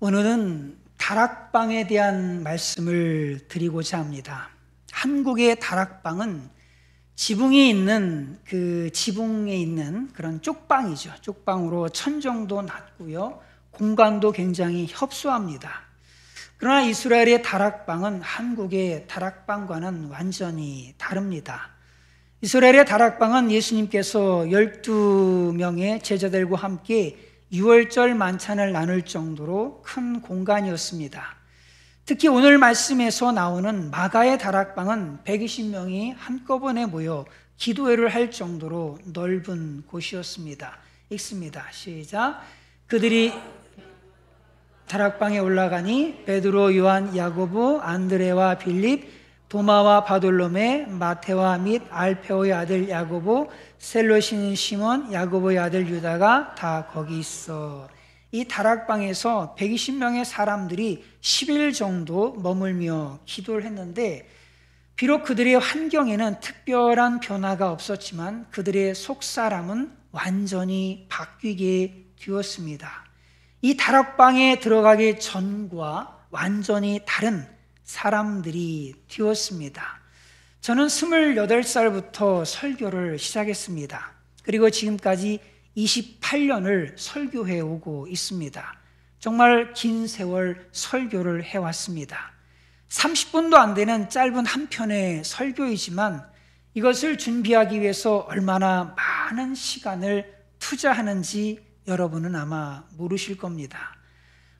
오늘은 다락방에 대한 말씀을 드리고자 합니다. 한국의 다락방은 지붕에 있는 그런 쪽방이죠. 쪽방으로 천정도 낮고요, 공간도 굉장히 협소합니다. 그러나 이스라엘의 다락방은 한국의 다락방과는 완전히 다릅니다. 이스라엘의 다락방은 예수님께서 12명의 제자들과 함께 유월절 만찬을 나눌 정도로 큰 공간이었습니다. 특히 오늘 말씀에서 나오는 마가의 다락방은 120명이 한꺼번에 모여 기도회를 할 정도로 넓은 곳이었습니다. 읽습니다. 시작. 그들이 다락방에 올라가니 베드로, 요한, 야고보, 안드레와 빌립, 도마와 바돌로메, 마테와 및 알페오의 아들 야고보, 셀롯인 시몬, 야고보의 아들 유다가 다 거기 있어. 이 다락방에서 120명의 사람들이 10일 정도 머물며 기도를 했는데, 비록 그들의 환경에는 특별한 변화가 없었지만 그들의 속사람은 완전히 바뀌게 되었습니다. 이 다락방에 들어가기 전과 완전히 다른 사람들이 되었습니다. 저는 28살부터 설교를 시작했습니다. 그리고 지금까지 28년을 설교해 오고 있습니다. 정말 긴 세월 설교를 해왔습니다. 30분도 안 되는 짧은 한 편의 설교이지만 이것을 준비하기 위해서 얼마나 많은 시간을 투자하는지 여러분은 아마 모르실 겁니다.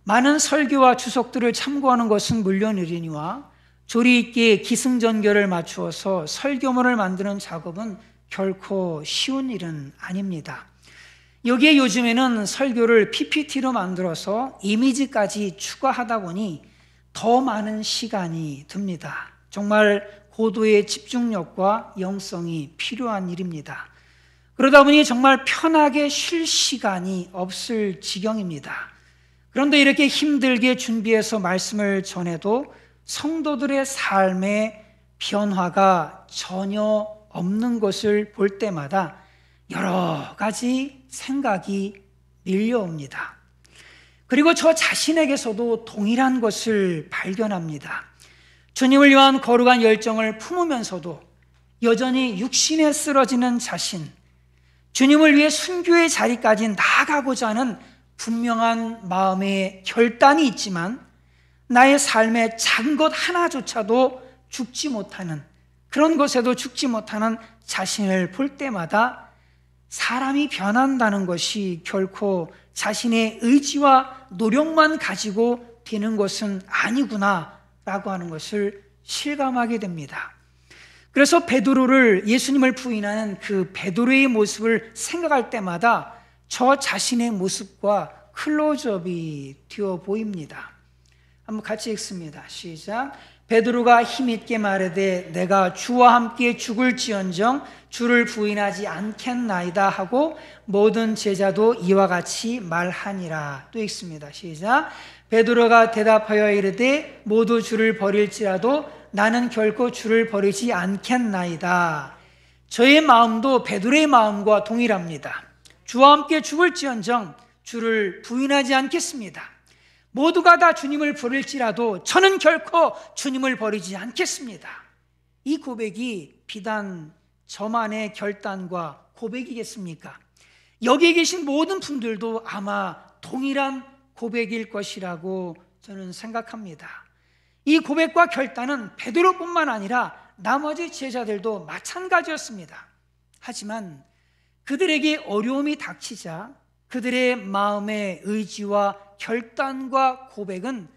많은 설교와 주석들을 참고하는 것은 물론이니와 조리 있게 기승전결을 맞추어서 설교문을 만드는 작업은 결코 쉬운 일은 아닙니다. 여기에 요즘에는 설교를 PPT로 만들어서 이미지까지 추가하다 보니 더 많은 시간이 듭니다. 정말 고도의 집중력과 영성이 필요한 일입니다. 그러다 보니 정말 편하게 쉴 시간이 없을 지경입니다. 그런데 이렇게 힘들게 준비해서 말씀을 전해도 성도들의 삶의 변화가 전혀 없는 것을 볼 때마다 여러 가지 생각이 밀려옵니다. 그리고 저 자신에게서도 동일한 것을 발견합니다. 주님을 위한 거룩한 열정을 품으면서도 여전히 육신에 쓰러지는 자신, 주님을 위해 순교의 자리까지 나아가고자 하는 분명한 마음의 결단이 있지만 나의 삶의 작은 것 하나조차도 죽지 못하는, 그런 것에도 죽지 못하는 자신을 볼 때마다 사람이 변한다는 것이 결코 자신의 의지와 노력만 가지고 되는 것은 아니구나 라고 하는 것을 실감하게 됩니다. 그래서 베드로를, 예수님을 부인하는 그 베드로의 모습을 생각할 때마다 저 자신의 모습과 클로즈업이 되어 보입니다. 한번 같이 읽습니다. 시작. 베드로가 힘있게 말하되 내가 주와 함께 죽을지언정 주를 부인하지 않겠나이다 하고 모든 제자도 이와 같이 말하니라. 또 읽습니다. 시작. 베드로가 대답하여 이르되 모두 주를 버릴지라도 나는 결코 주를 버리지 않겠나이다. 저의 마음도 베드로의 마음과 동일합니다. 주와 함께 죽을지언정 주를 부인하지 않겠습니다. 모두가 다 주님을 버릴지라도 저는 결코 주님을 버리지 않겠습니다. 이 고백이 비단 저만의 결단과 고백이겠습니까? 여기에 계신 모든 분들도 아마 동일한 고백일 것이라고 저는 생각합니다. 이 고백과 결단은 베드로뿐만 아니라 나머지 제자들도 마찬가지였습니다. 하지만 그들에게 어려움이 닥치자 그들의 마음의 의지와 결단과 고백은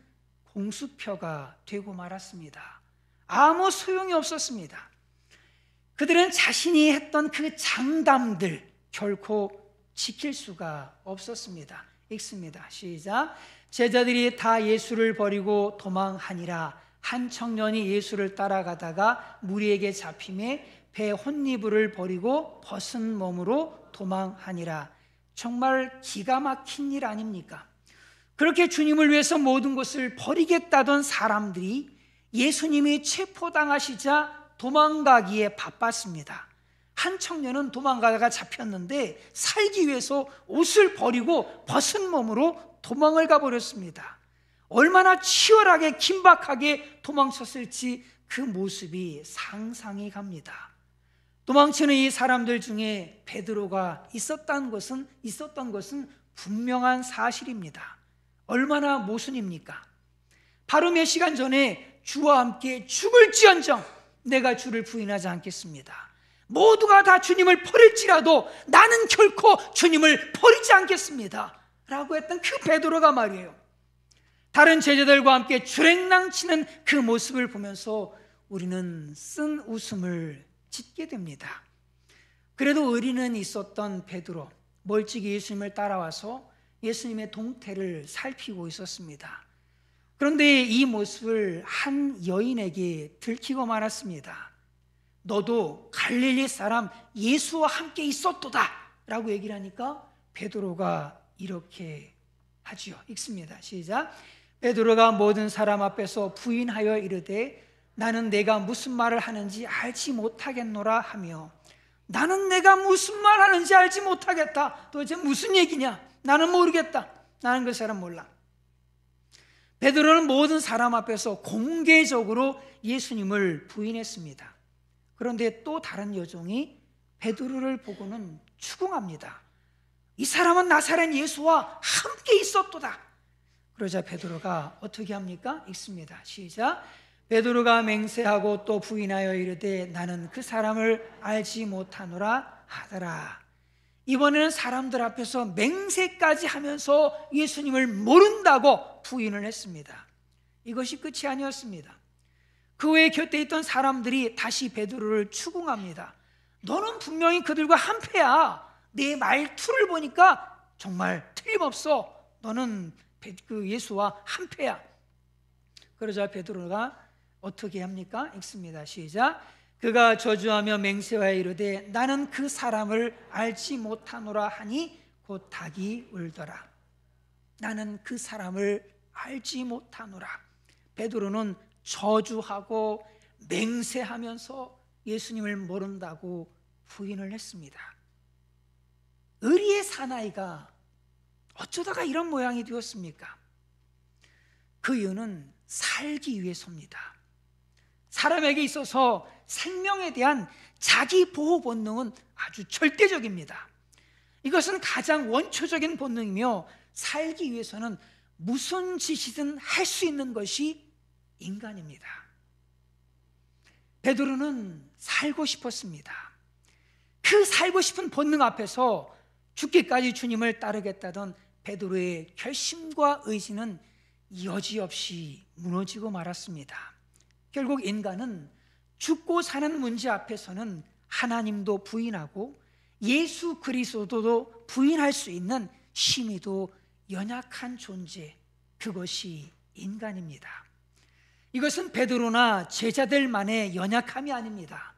공수표가 되고 말았습니다. 아무 소용이 없었습니다. 그들은 자신이 했던 그 장담들 결코 지킬 수가 없었습니다. 읽습니다. 시작. 제자들이 다 예수를 버리고 도망하니라. 한 청년이 예수를 따라가다가 무리에게 잡히매 배 혼니부를 버리고 벗은 몸으로 도망하니라. 정말 기가 막힌 일 아닙니까? 그렇게 주님을 위해서 모든 것을 버리겠다던 사람들이 예수님이 체포당하시자 도망가기에 바빴습니다. 한 청년은 도망가다가 잡혔는데 살기 위해서 옷을 버리고 벗은 몸으로 도망을 가버렸습니다. 얼마나 치열하게 긴박하게 도망쳤을지 그 모습이 상상이 갑니다. 도망치는 이 사람들 중에 베드로가 있었던 것은 분명한 사실입니다. 얼마나 모순입니까? 바로 몇 시간 전에 주와 함께 죽을지언정 내가 주를 부인하지 않겠습니다. 모두가 다 주님을 버릴지라도 나는 결코 주님을 버리지 않겠습니다 라고 했던 그 베드로가 말이에요. 다른 제자들과 함께 주랭랑치는 그 모습을 보면서 우리는 쓴 웃음을 짓게 됩니다. 그래도 의리는 있었던 베드로, 멀찍이 예수님을 따라와서 예수님의 동태를 살피고 있었습니다. 그런데 이 모습을 한 여인에게 들키고 말았습니다. 너도 갈릴리 사람 예수와 함께 있었도다 라고 얘기를 하니까 베드로가 이렇게 하지요. 읽습니다. 시작. 베드로가 모든 사람 앞에서 부인하여 이르되 나는 내가 무슨 말을 하는지 알지 못하겠노라 하며, 나는 내가 무슨 말 하는지 알지 못하겠다. 도대체 무슨 얘기냐? 나는 모르겠다. 나는 그 사람 몰라. 베드로는 모든 사람 앞에서 공개적으로 예수님을 부인했습니다. 그런데 또 다른 여종이 베드로를 보고는 추궁합니다. 이 사람은 나사렛 예수와 함께 있었도다. 그러자 베드로가 어떻게 합니까? 읽습니다. 시작. 베드로가 맹세하고 또 부인하여 이르되 나는 그 사람을 알지 못하노라 하더라. 이번에는 사람들 앞에서 맹세까지 하면서 예수님을 모른다고 부인을 했습니다. 이것이 끝이 아니었습니다. 그 외에 곁에 있던 사람들이 다시 베드로를 추궁합니다. 너는 분명히 그들과 한패야. 네 말투를 보니까 정말 틀림없어. 너는 그 예수와 한패야. 그러자 베드로가 어떻게 합니까? 읽습니다. 시작. 그가 저주하며 맹세하여 이르되 나는 그 사람을 알지 못하노라 하니 곧 닭이 울더라. 나는 그 사람을 알지 못하노라. 베드로는 저주하고 맹세하면서 예수님을 모른다고 부인을 했습니다. 의리의 사나이가 어쩌다가 이런 모양이 되었습니까? 그 이유는 살기 위해서입니다. 사람에게 있어서 생명에 대한 자기 보호 본능은 아주 절대적입니다. 이것은 가장 원초적인 본능이며 살기 위해서는 무슨 짓이든 할 수 있는 것이 인간입니다. 베드로는 살고 싶었습니다. 그 살고 싶은 본능 앞에서 죽기까지 주님을 따르겠다던 베드로의 결심과 의지는 여지없이 무너지고 말았습니다. 결국 인간은 죽고 사는 문제 앞에서는 하나님도 부인하고 예수 그리스도도 부인할 수 있는 심히도 연약한 존재, 그것이 인간입니다. 이것은 베드로나 제자들만의 연약함이 아닙니다.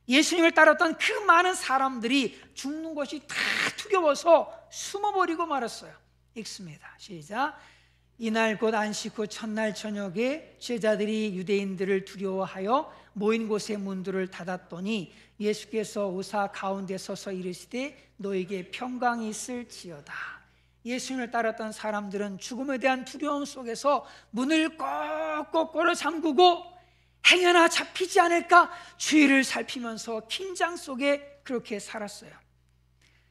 예수님을 따랐던 그 많은 사람들이 죽는 것이 다 두려워서 숨어버리고 말았어요. 읽습니다. 시작. 이날 곧 안식 후 첫날 저녁에 제자들이 유대인들을 두려워하여 모인 곳의 문들을 닫았더니 예수께서 오사 가운데 서서 이르시되 너에게 평강이 있을지어다. 예수님을 따랐던 사람들은 죽음에 대한 두려움 속에서 문을 꼭꼭 걸어 잠그고 행여나 잡히지 않을까 주위를 살피면서 긴장 속에 그렇게 살았어요.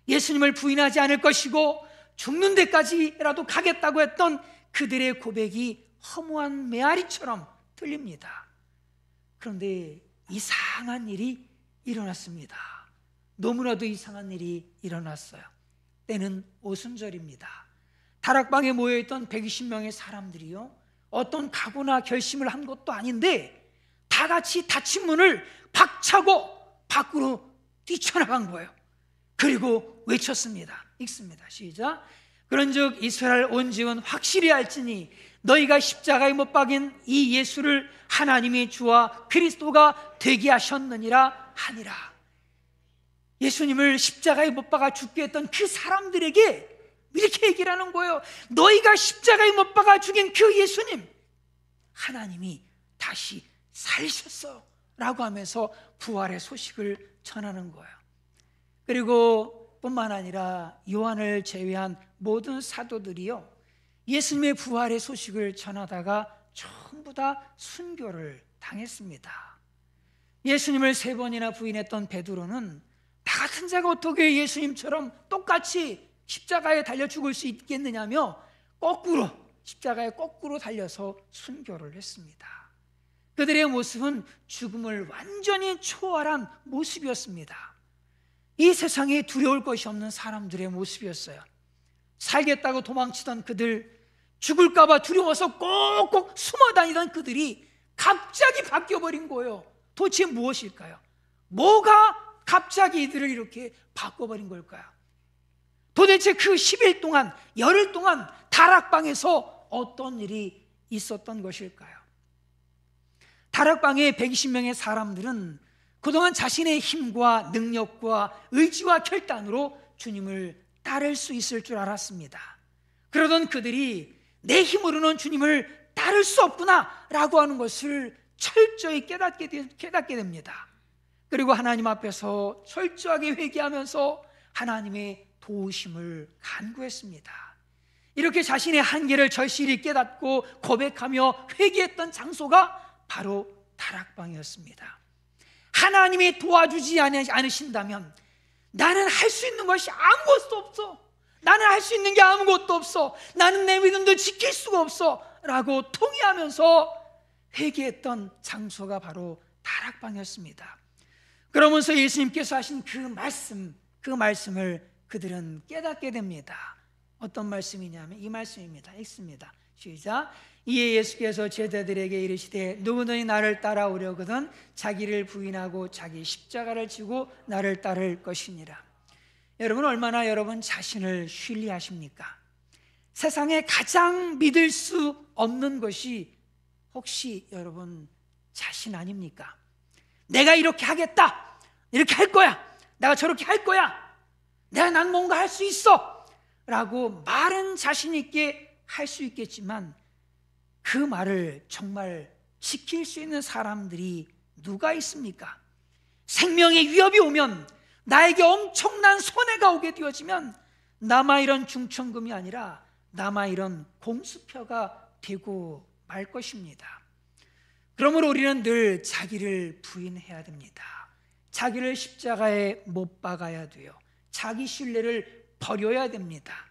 예수님을 부인하지 않을 것이고 죽는 데까지라도 가겠다고 했던 그들의 고백이 허무한 메아리처럼 들립니다. 그런데 이상한 일이 일어났습니다. 너무나도 이상한 일이 일어났어요. 때는 오순절입니다. 다락방에 모여있던 120명의 사람들이요, 어떤 각오나 결심을 한 것도 아닌데 다 같이 닫힌 문을 박차고 밖으로 뛰쳐나간 거예요. 그리고 외쳤습니다. 읽습니다. 시작. 그런즉 이스라엘 온 집은 확실히 알지니 너희가 십자가에 못 박인 이 예수를 하나님이 주와 그리스도가 되게 하셨느니라 하니라. 예수님을 십자가에 못 박아 죽게 했던 그 사람들에게 이렇게 얘기를 하는 거예요. 너희가 십자가에 못 박아 죽인 그 예수님, 하나님이 다시 살리셨어 라고 하면서 부활의 소식을 전하는 거예요. 그리고 뿐만 아니라 요한을 제외한 모든 사도들이요, 예수님의 부활의 소식을 전하다가 전부 다 순교를 당했습니다. 예수님을 3번이나 부인했던 베드로는 나 같은 자가 어떻게 예수님처럼 똑같이 십자가에 달려 죽을 수 있겠느냐며 거꾸로 십자가에 거꾸로 달려서 순교를 했습니다. 그들의 모습은 죽음을 완전히 초월한 모습이었습니다. 이 세상에 두려울 것이 없는 사람들의 모습이었어요. 살겠다고 도망치던 그들, 죽을까 봐 두려워서 꼭꼭 숨어 다니던 그들이 갑자기 바뀌어버린 거예요. 도대체 무엇일까요? 뭐가 갑자기 이들을 이렇게 바꿔버린 걸까요? 도대체 그 10일 동안, 열흘 동안 다락방에서 어떤 일이 있었던 것일까요? 다락방의 120명의 사람들은 그동안 자신의 힘과 능력과 의지와 결단으로 주님을 따를 수 있을 줄 알았습니다. 그러던 그들이 내 힘으로는 주님을 따를 수 없구나 라고 하는 것을 철저히 깨닫게 됩니다. 그리고 하나님 앞에서 철저하게 회개하면서 하나님의 도우심을 간구했습니다. 이렇게 자신의 한계를 절실히 깨닫고 고백하며 회개했던 장소가 바로 다락방이었습니다. 하나님이 도와주지 않으신다면 나는 할 수 있는 것이 아무것도 없어, 나는 할 수 있는 게 아무것도 없어, 나는 내 믿음도 지킬 수가 없어 라고 통회하면서 회개했던 장소가 바로 다락방이었습니다. 그러면서 예수님께서 하신 그 말씀을 그들은 깨닫게 됩니다. 어떤 말씀이냐면 이 말씀입니다. 읽습니다. 시작. 이에 예수께서 제자들에게 이르시되 누구든지 나를 따라오려거든 자기를 부인하고 자기 십자가를 지고 나를 따를 것이니라. 여러분, 얼마나 여러분 자신을 신뢰하십니까? 세상에 가장 믿을 수 없는 것이 혹시 여러분 자신 아닙니까? 내가 이렇게 하겠다, 이렇게 할 거야, 내가 저렇게 할 거야, 난 뭔가 할 수 있어 라고 말은 자신 있게 할 수 있겠지만 그 말을 정말 지킬 수 있는 사람들이 누가 있습니까? 생명의 위협이 오면, 나에게 엄청난 손해가 오게 되어지면 남아이런 중천금이 아니라 남아이런 공수표가 되고 말 것입니다. 그러므로 우리는 늘 자기를 부인해야 됩니다. 자기를 십자가에 못 박아야 돼요. 자기 신뢰를 버려야 됩니다.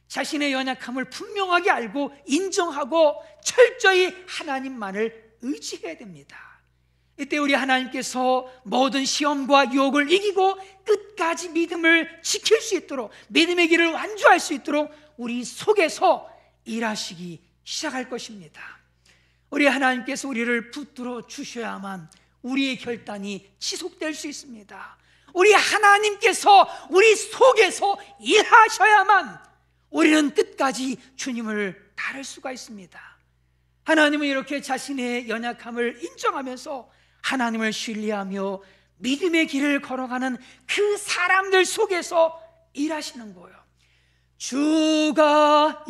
자신의 연약함을 분명하게 알고 인정하고 철저히 하나님만을 의지해야 됩니다. 이때 우리 하나님께서 모든 시험과 유혹을 이기고 끝까지 믿음을 지킬 수 있도록, 믿음의 길을 완주할 수 있도록 우리 속에서 일하시기 시작할 것입니다. 우리 하나님께서 우리를 붙들어 주셔야만 우리의 결단이 지속될 수 있습니다. 우리 하나님께서 우리 속에서 일하셔야만 우리는 끝까지 주님을 따를 수가 있습니다. 하나님은 이렇게 자신의 연약함을 인정하면서 하나님을 신뢰하며 믿음의 길을 걸어가는 그 사람들 속에서 일하시는 거예요. 주가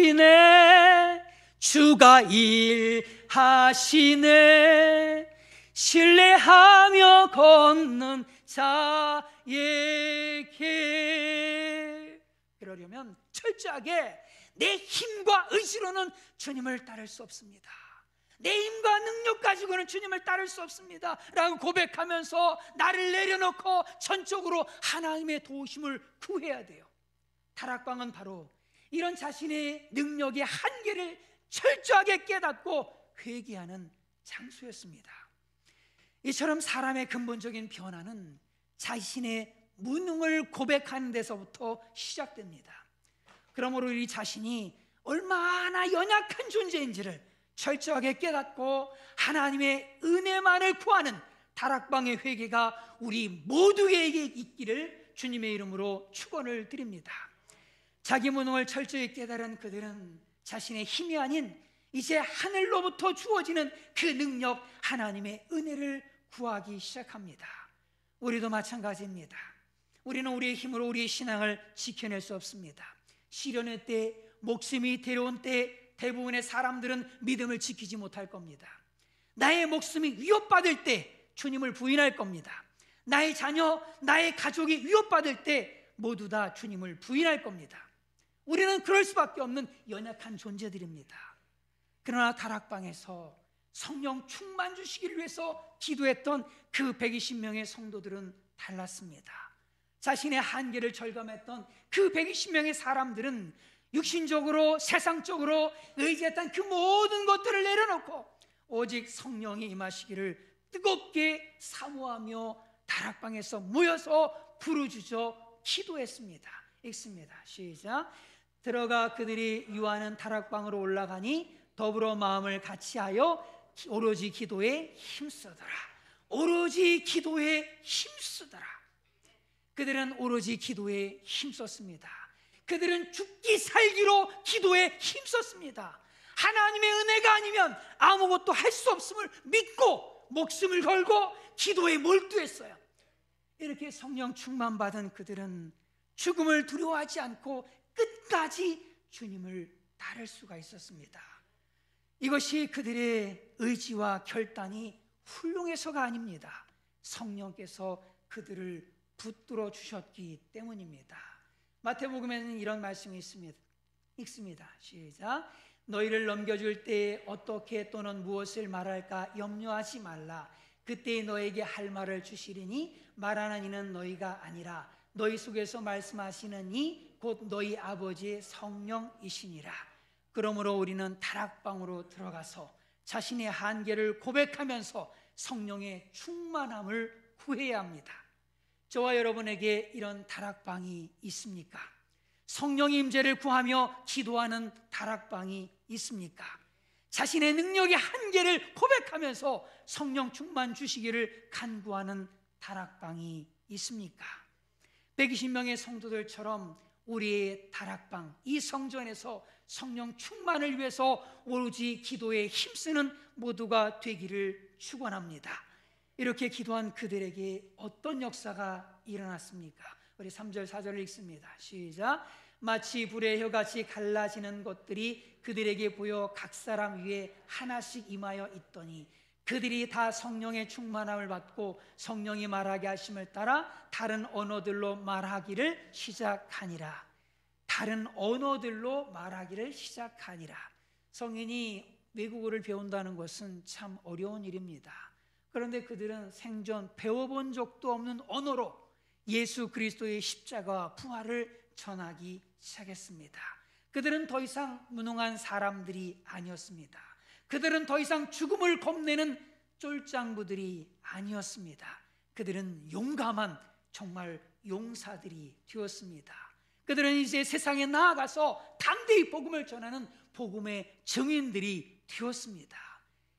일하시네, 주가 일하시네, 신뢰하며 걷는 자에게. 그러려면 철저하게 내 힘과 의지로는 주님을 따를 수 없습니다. 내 힘과 능력 가지고는 주님을 따를 수 없습니다 라고 고백하면서 나를 내려놓고 전적으로 하나님의 도우심을 구해야 돼요. 다락방은 바로 이런 자신의 능력의 한계를 철저하게 깨닫고 회개하는 장소였습니다. 이처럼 사람의 근본적인 변화는 자신의 무능을 고백하는 데서부터 시작됩니다. 그러므로 우리 자신이 얼마나 연약한 존재인지를 철저하게 깨닫고 하나님의 은혜만을 구하는 다락방의 회개가 우리 모두에게 있기를 주님의 이름으로 축원을 드립니다. 자기 무능을 철저히 깨달은 그들은 자신의 힘이 아닌 이제 하늘로부터 주어지는 그 능력, 하나님의 은혜를 구하기 시작합니다. 우리도 마찬가지입니다. 우리는 우리의 힘으로 우리의 신앙을 지켜낼 수 없습니다. 시련의 때, 목숨이 데려온 때 대부분의 사람들은 믿음을 지키지 못할 겁니다. 나의 목숨이 위협받을 때 주님을 부인할 겁니다. 나의 자녀, 나의 가족이 위협받을 때 모두 다 주님을 부인할 겁니다. 우리는 그럴 수밖에 없는 연약한 존재들입니다. 그러나 다락방에서 성령 충만 주시기를 위해서 기도했던 그 120명의 성도들은 달랐습니다. 자신의 한계를 절감했던 그 120명의 사람들은 육신적으로 세상적으로 의지했던 그 모든 것들을 내려놓고 오직 성령이 임하시기를 뜨겁게 사모하며 다락방에서 모여서 부르짖어 기도했습니다. 읽습니다. 시작. 들어가 그들이 유하는 다락방으로 올라가니 더불어 마음을 같이하여 오로지 기도에 힘쓰더라. 오로지 기도에 힘쓰더라. 그들은 오로지 기도에 힘썼습니다. 그들은 죽기 살기로 기도에 힘썼습니다. 하나님의 은혜가 아니면 아무것도 할 수 없음을 믿고 목숨을 걸고 기도에 몰두했어요. 이렇게 성령 충만 받은 그들은 죽음을 두려워하지 않고 끝까지 주님을 따를 수가 있었습니다. 이것이 그들의 의지와 결단이 훌륭해서가 아닙니다. 성령께서 그들을 붙들어 주셨기 때문입니다. 마태복음에는 이런 말씀이 있습니다. 읽습니다. 시작. 너희를 넘겨줄 때에 어떻게 또는 무엇을 말할까 염려하지 말라. 그때 너에게 할 말을 주시리니 말하는 이는 너희가 아니라 너희 속에서 말씀하시는 이 곧 너희 아버지의 성령이시니라. 그러므로 우리는 다락방으로 들어가서 자신의 한계를 고백하면서 성령의 충만함을 구해야 합니다. 저와 여러분에게 이런 다락방이 있습니까? 성령의 임재를 구하며 기도하는 다락방이 있습니까? 자신의 능력의 한계를 고백하면서 성령 충만 주시기를 간구하는 다락방이 있습니까? 120명의 성도들처럼 우리의 다락방, 이 성전에서 성령 충만을 위해서 오로지 기도에 힘쓰는 모두가 되기를 축원합니다. 이렇게 기도한 그들에게 어떤 역사가 일어났습니까? 우리 3절 4절을 읽습니다. 시작. 마치 불의 혀같이 갈라지는 것들이 그들에게 보여 각 사람 위에 하나씩 임하여 있더니 그들이 다 성령의 충만함을 받고 성령이 말하게 하심을 따라 다른 언어들로 말하기를 시작하니라. 다른 언어들로 말하기를 시작하니라. 성인이 외국어를 배운다는 것은 참 어려운 일입니다. 그런데 그들은 생전 배워본 적도 없는 언어로 예수 그리스도의 십자가와 부활을 전하기 시작했습니다. 그들은 더 이상 무능한 사람들이 아니었습니다. 그들은 더 이상 죽음을 겁내는 쫄장부들이 아니었습니다. 그들은 용감한 정말 용사들이 되었습니다. 그들은 이제 세상에 나아가서 담대히 복음을 전하는 복음의 증인들이 되었습니다.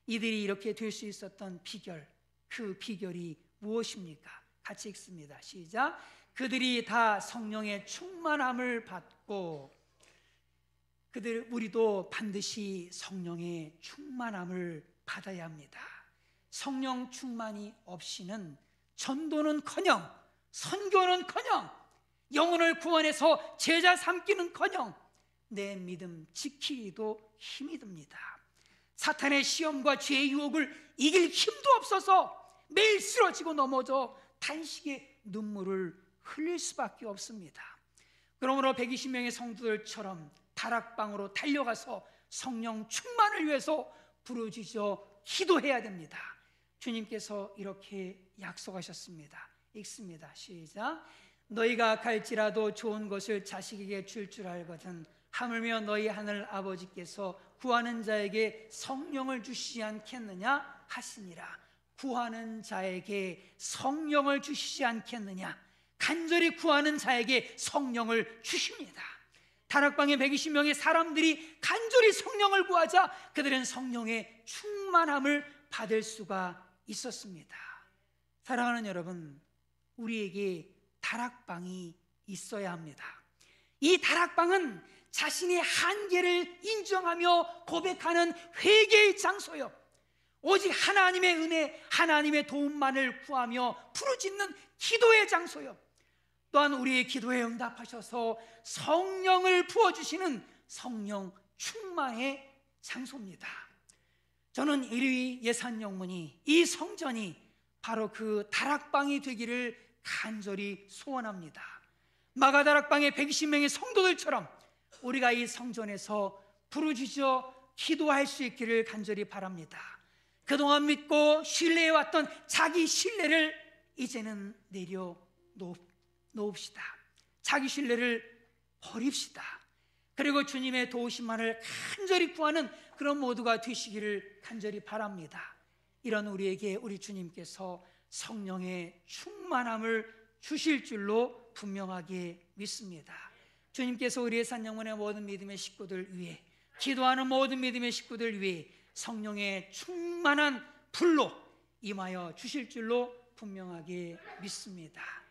이들이 이렇게 될 수 있었던 비결, 그 비결이 무엇입니까? 같이 읽습니다. 시작. 그들이 다 성령의 충만함을 받고 우리도 반드시 성령의 충만함을 받아야 합니다. 성령 충만이 없이는 전도는커녕 선교는커녕 영혼을 구원해서 제자 삼기는커녕 내 믿음 지키기도 힘이 듭니다. 사탄의 시험과 죄의 유혹을 이길 힘도 없어서 매일 쓰러지고 넘어져 탄식의 눈물을 흘릴 수밖에 없습니다. 그러므로 120명의 성도들처럼 다락방으로 달려가서 성령 충만을 위해서 부르짖어 기도해야 됩니다. 주님께서 이렇게 약속하셨습니다. 읽습니다. 시작. 너희가 갈지라도 좋은 것을 자식에게 줄 줄 알거든 하물며 너희 하늘 아버지께서 구하는 자에게 성령을 주시지 않겠느냐 하시니라. 구하는 자에게 성령을 주시지 않겠느냐. 간절히 구하는 자에게 성령을 주십니다. 다락방에 120명의 사람들이 간절히 성령을 구하자 그들은 성령의 충만함을 받을 수가 있었습니다. 사랑하는 여러분, 우리에게 다락방이 있어야 합니다. 이 다락방은 자신의 한계를 인정하며 고백하는 회개의 장소요, 오직 하나님의 은혜, 하나님의 도움만을 구하며 부르짖는 기도의 장소요, 또한 우리의 기도에 응답하셔서 성령을 부어주시는 성령 충만의 장소입니다. 저는 이 예산영문이, 이 성전이 바로 그 다락방이 되기를 간절히 소원합니다. 마가다락방의 120명의 성도들처럼 우리가 이 성전에서 부르짖어 기도할 수 있기를 간절히 바랍니다. 그동안 믿고 신뢰해왔던 자기 신뢰를 이제는 내려놓읍시다. 자기 신뢰를 버립시다. 그리고 주님의 도우심만을 간절히 구하는 그런 모두가 되시기를 간절히 바랍니다. 이런 우리에게 우리 주님께서 성령의 충만함을 주실 줄로 분명하게 믿습니다. 주님께서 우리의 산영문의 모든 믿음의 식구들 위해, 기도하는 모든 믿음의 식구들 위해 성령의 충만한 불로 임하여 주실 줄로 분명하게 믿습니다.